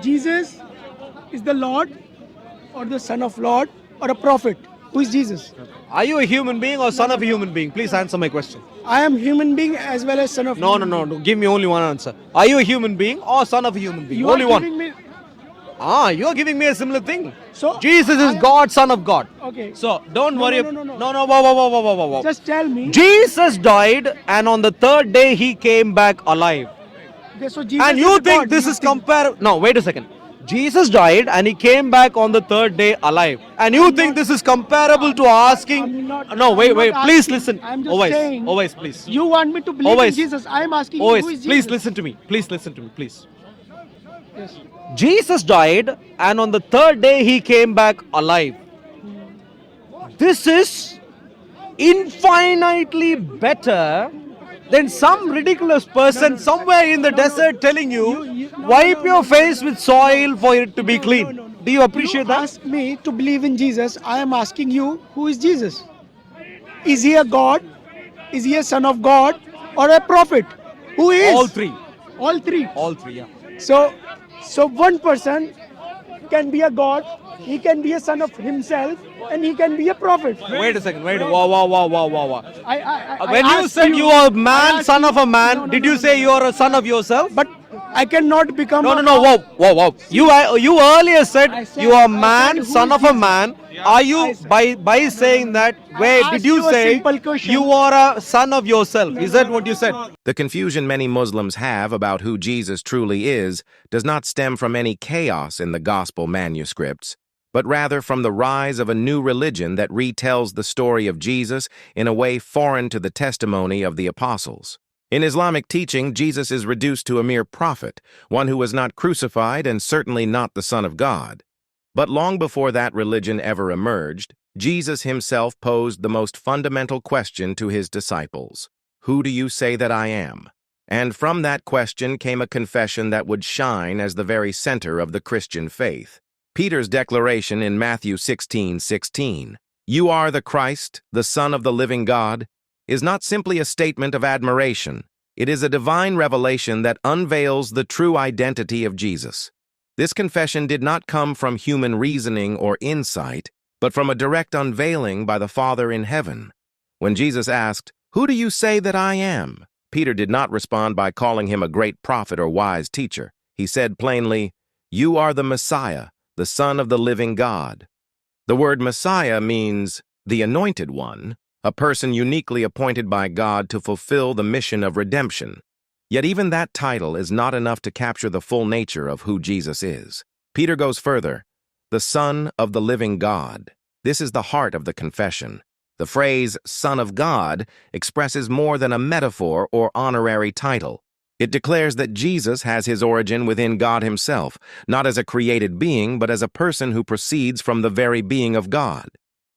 Jesus is the Lord or the Son of Lord or a prophet? Who is Jesus? Are you a human being or son of a human being? Please answer my question. I am human being as well as son of No, no, human no, being. no. Give me only one answer. Are you a human being or son of a human being? You Only are one. giving me. You are giving me a similar thing. So Jesus is I am- God, Son of God. Okay. So don't No, worry. no, no, no, no. No, whoa, whoa, whoa, whoa, whoa, whoa, whoa. Just tell me. Jesus died, and on the third day he came back alive. Okay, so Jesus And is you a think God. this You is think. comparable? No, wait a second. Jesus died and he came back on the third day alive. And you I'm think not- this is comparable to asking? I'm not. No, I'm wait. not Please asking. listen. I'm just Always, saying. always, please. You want me to believe Always. in Jesus? I am asking you Always, who is Jesus. please listen to me. Please listen to me, please. Yes. Jesus died, and on the third day he came back alive. This is infinitely better than some ridiculous person somewhere in the desert telling you, wipe your face with soil for it to be clean. Do you appreciate You that? ask me to believe in Jesus. I am asking you who is Jesus? Is he a God? Is he a son of God or a prophet? Who is? All three. All three. All three, yeah. So one person can be a God, he can be a son of himself, and he can be a prophet. Wait a second, wait. Wow. I When you asked said you are a man, asked son of a no, man, no, did no, you no, say no. you are a son of yourself? But I cannot become No. Whoa. You earlier said you are a man, who son is of a Jesus? man. Are you I said- by saying that? Where did asked you you a say simple question. you are a son of yourself? Is that what you said? The confusion many Muslims have about who Jesus truly is does not stem from any chaos in the gospel manuscripts, but rather from the rise of a new religion that retells the story of Jesus in a way foreign to the testimony of the apostles. In Islamic teaching, Jesus is reduced to a mere prophet, one who was not crucified and certainly not the Son of God. But long before that religion ever emerged, Jesus himself posed the most fundamental question to his disciples. Who do you say that I am? And from that question came a confession that would shine as the very center of the Christian faith. Peter's declaration in Matthew 16:16, "You are the Christ, the Son of the living God," is not simply a statement of admiration. It is a divine revelation that unveils the true identity of Jesus. This confession did not come from human reasoning or insight, but from a direct unveiling by the Father in heaven. When Jesus asked, "Who do you say that I am?" Peter did not respond by calling him a great prophet or wise teacher. He said plainly, "You are the Messiah, the Son of the living God." The word Messiah means the anointed one, a person uniquely appointed by God to fulfill the mission of redemption. Yet even that title is not enough to capture the full nature of who Jesus is. Peter goes further, the Son of the living God. This is the heart of the confession. The phrase Son of God expresses more than a metaphor or honorary title. It declares that Jesus has his origin within God himself, not as a created being, but as a person who proceeds from the very being of God.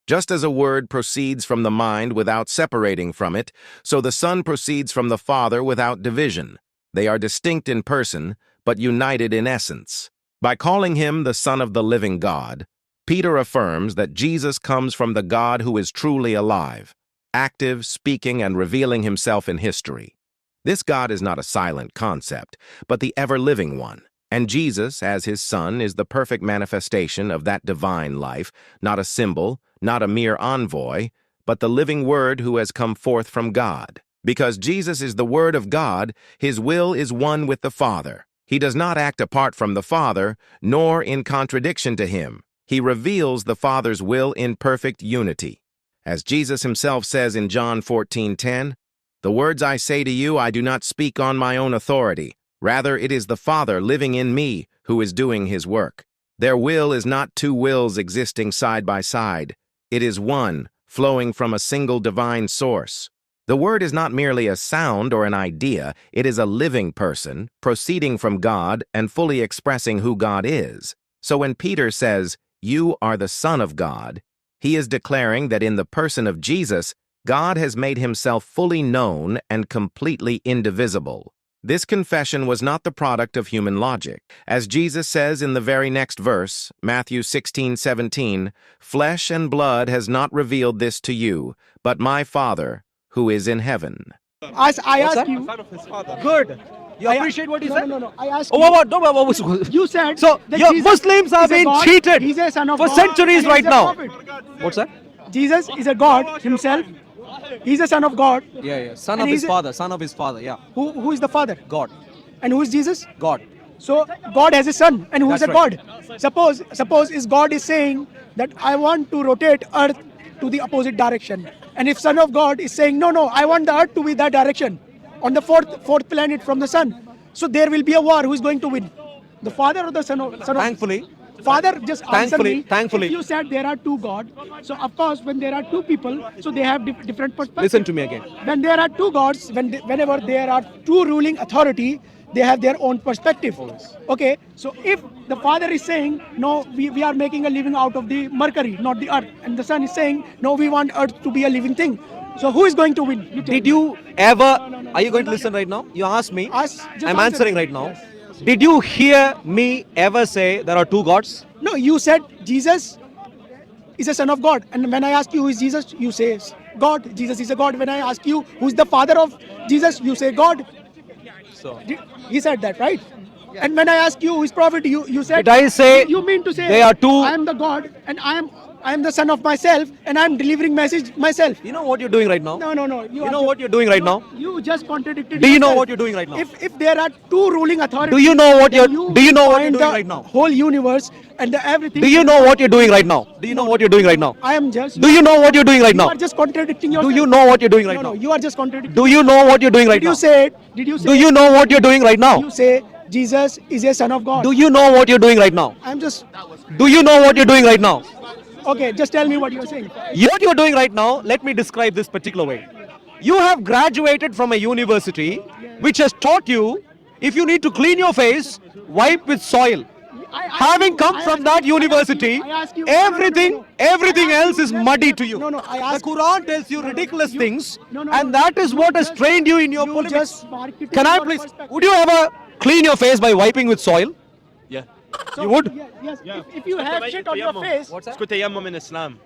Just as a word proceeds from the mind without separating from it, so the Son proceeds from the Father without division. They are distinct in person, but united in essence. By calling him the Son of the living God, Peter affirms that Jesus comes from the God who is truly alive, active, speaking, and revealing himself in history. This God is not a silent concept, but the ever-living one. And Jesus, as his Son, is the perfect manifestation of that divine life, not a symbol, not a mere envoy, but the living Word who has come forth from God. Because Jesus is the Word of God, his will is one with the Father. He does not act apart from the Father, nor in contradiction to him. He reveals the Father's will in perfect unity. As Jesus himself says in John 14:10, "The words I say to you I do not speak on my own authority. Rather, it is the Father living in me who is doing his work." Their will is not two wills existing side by side. It is one, flowing from a single divine source. The Word is not merely a sound or an idea. It is a living person, proceeding from God and fully expressing who God is. So when Peter says, "You are the Son of God," he is declaring that in the person of Jesus, God has made himself fully known and completely indivisible. This confession was not the product of human logic. As Jesus says in the very next verse, Matthew 16:17, "Flesh and blood has not revealed this to you, but my Father who is in heaven." I ask you. Good. You appreciate what he said? No. I asked Oh, you. what? You said So that your Jesus Muslims have is a been God, cheated he's a son of for God, centuries and right he's a now. prophet. What's that? Jesus is a God himself. He's a son of God. Yeah. Son And of his he's a- father. Son of his father. Yeah. Who is the father? God. And who is Jesus? God. So God has a son, and who is That's a right. God? Suppose is God is saying that I want to rotate Earth to the opposite direction, and if Son of God is saying no, I want the Earth to be that direction, on the fourth planet from the sun, so there will be a war. Who is going to win? The father or the son of Thankfully, Father, just answer me. Thankfully. If you said there are two gods, so of course when there are two people, so they have different perspectives. Listen to me again. When there are two gods, whenever there are two ruling authority, they have their own perspective. Okay, so if the father is saying no, we are making a living out of the mercury, not the earth, and the son is saying no, we want earth to be a living thing. So who is going to win? You tell Did me. you ever? Are you going to listen right now? You asked me. Just I'm answer answering me. right now. Yes. Did you hear me ever say there are two gods? No, you said Jesus is a son of God. And when I ask you who is Jesus, you say God. Jesus is a God. When I ask you who is the father of Jesus, you say God. So He said that, right? And when I ask you who is prophet, you said. did I say You mean to say they are two? I am the God and I am the son of myself and I am delivering message myself. You know what you're doing right now? No. You know what you're doing right now? You just contradicted. Do you know yourself. what you're doing right now? If there are two ruling authorities, Do you know what then you're? Do you know what you're find doing the right now? Whole universe and the everything. Do you know what you're doing right now? Do you know what you're doing right now? I am just. Do you know what you're doing right You now? are just contradicting yourself. Do you know what you're doing right No, now? you are just contradicting. Do you know what you're doing right Did now? you say it? Did you say? Do you know what you're doing right now? You say Jesus is a son of God. Do you know what you're doing right now? I'm just. Do you know what you're doing right now? Okay, just tell me what you're saying. What you're doing right now, let me describe this particular way. You have graduated from a university which has taught you if you need to clean your face, wipe with soil. Having come from that university, everything else is muddy to you. The Quran tells you ridiculous things, and that is what has trained you in your polemics. Can I please? Would you ever clean your face by wiping with soil? Yeah. You would? Yes. If you have shit on your face. It's called tayammum in Islam.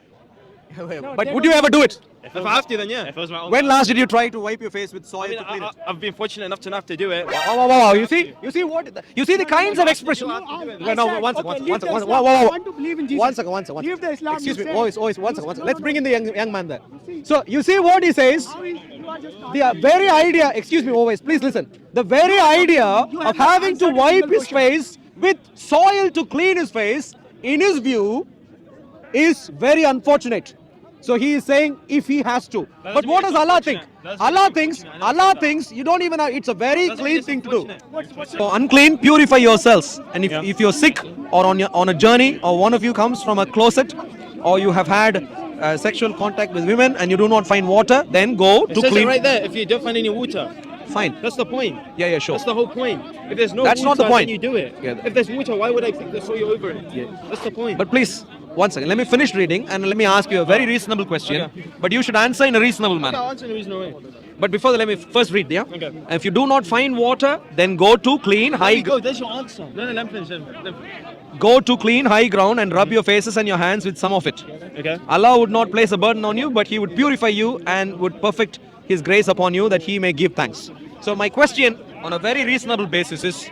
But would you ever do it? If I have to, then yeah. If it was my own. When last did you try to wipe your face with soil I mean, to clean it? I've been fortunate enough to not have to do it. Wow. You see the kinds of expression. I No, said, one okay, second. leave the Wow. Islam. I want to believe in Jesus. One second. Leave the Islam. Excuse you me. said. Always, one second. No, Let's bring in the young man there. see. So you see what he says. You are just The very idea. Excuse me. Always, please listen. The very idea you of have not having to answered a wipe single his question. face with soil to clean his face, in his view, is very unfortunate. So he is saying if he has to. But what does Allah think? Allah thinks you don't even have, it's a very clean thing to do. So unclean, purify yourselves. And if you're sick or on a journey, or one of you comes from a closet, or you have had sexual contact with women and you do not find water, then go It to says it clean. right there. If you don't find any water, Fine. that's the point. Yeah, sure. That's the whole point. If there's no That's water, not the point. then you do it. Yeah. If there's water, why would I pick the soil over it? That's the point. But please, one second. Let me finish reading and let me ask you a very reasonable question. Okay. But you should answer in a reasonable manner. I'll answer in a reasonable way. But before that, let me first read, yeah? Okay. And if you do not find water, then go to clean There high you go. There's your answer. No, let me finish. go to clean high ground and rub your faces and your hands with some of it. Okay. Allah would not place a burden on you, but He would purify you and would perfect His grace upon you that He may give thanks. So my question on a very reasonable basis is,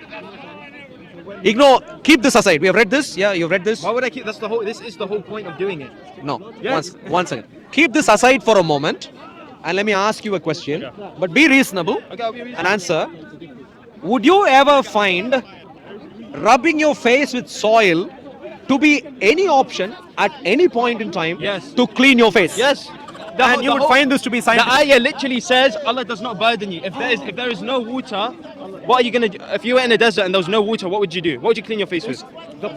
keep this aside. We have read this. Yeah, you've read this. Why would I keep? This is the whole point of doing it. No, Yes. one second. Keep this aside for a moment and let me ask you a question. But be reasonable Okay, I'll be reasonable. and answer. Would you ever find rubbing your face with soil to be any option at any point in time Yes. to clean your face? Yes. And you would find this to be The scientific. ayah literally says Allah does not burden you. If there is no water, what are you gonna do? If you were in a desert and there was no water, what would you do? What would you clean your face with?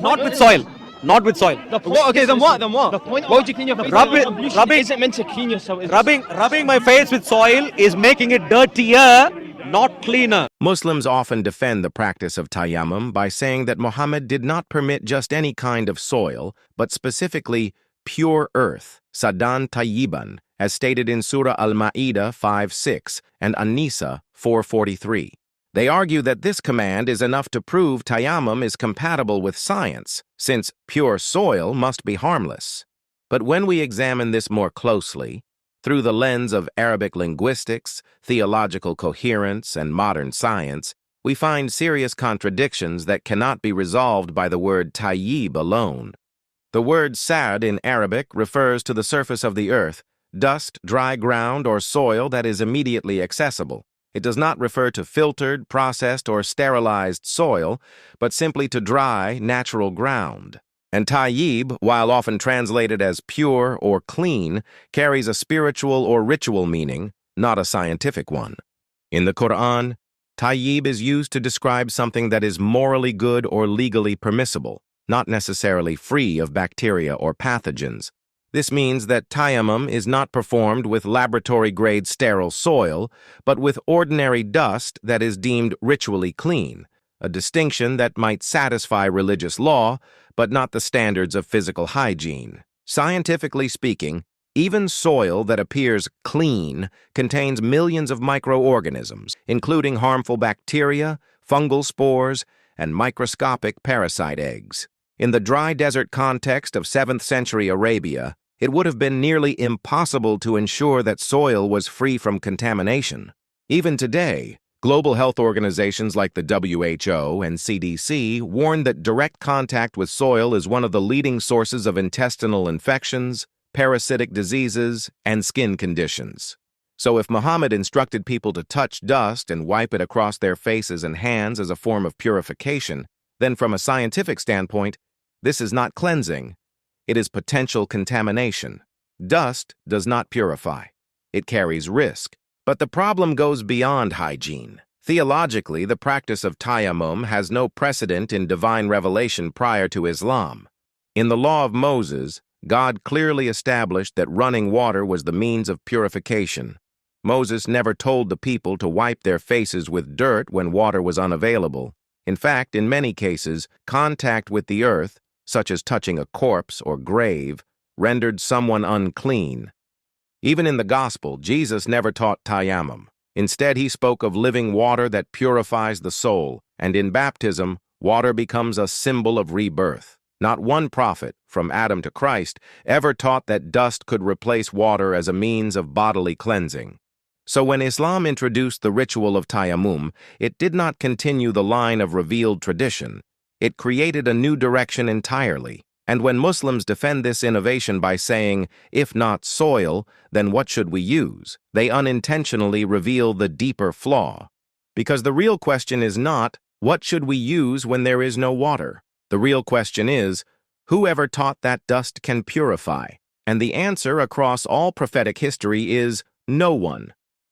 Not with soil. Not with soil. What? Okay, then what? What would you clean your face with? Rubbing isn't meant to clean yourself. It's rubbing my face with soil is making it dirtier, not cleaner. Muslims often defend the practice of tayammum by saying that Muhammad did not permit just any kind of soil, but specifically pure earth, sadan tayyiban, as stated in Surah Al-Ma'idah 5:6 and An-Nisa 4:43. They argue that this command is enough to prove tayammum is compatible with science, since pure soil must be harmless. But when we examine this more closely, through the lens of Arabic linguistics, theological coherence, and modern science, we find serious contradictions that cannot be resolved by the word tayyib alone. The word sad in Arabic refers to the surface of the earth, dust, dry ground, or soil that is immediately accessible. It does not refer to filtered, processed, or sterilized soil, but simply to dry, natural ground. And tayyib, while often translated as pure or clean, carries a spiritual or ritual meaning, not a scientific one. In the Quran, tayyib is used to describe something that is morally good or legally permissible, not necessarily free of bacteria or pathogens. This means that tayammum is not performed with laboratory-grade sterile soil, but with ordinary dust that is deemed ritually clean, a distinction that might satisfy religious law, but not the standards of physical hygiene. Scientifically speaking, even soil that appears clean contains millions of microorganisms, including harmful bacteria, fungal spores, and microscopic parasite eggs. In the dry desert context of 7th century Arabia, it would have been nearly impossible to ensure that soil was free from contamination. Even today, global health organizations like the WHO and CDC warn that direct contact with soil is one of the leading sources of intestinal infections, parasitic diseases, and skin conditions. So if Muhammad instructed people to touch dust and wipe it across their faces and hands as a form of purification, then from a scientific standpoint, this is not cleansing. It is potential contamination. Dust does not purify. It carries risk. But the problem goes beyond hygiene. Theologically, the practice of tayammum has no precedent in divine revelation prior to Islam. In the law of Moses, God clearly established that running water was the means of purification. Moses never told the people to wipe their faces with dirt when water was unavailable. In fact, in many cases, contact with the earth, such as touching a corpse or grave, rendered someone unclean. Even in the Gospel, Jesus never taught tayammum. Instead, he spoke of living water that purifies the soul, and in baptism, water becomes a symbol of rebirth. Not one prophet, from Adam to Christ, ever taught that dust could replace water as a means of bodily cleansing. So when Islam introduced the ritual of tayammum, it did not continue the line of revealed tradition. It created a new direction entirely. And when Muslims defend this innovation by saying, if not soil, then what should we use? They unintentionally reveal the deeper flaw. Because the real question is not, what should we use when there is no water? The real question is, whoever taught that dust can purify? And the answer across all prophetic history is no one.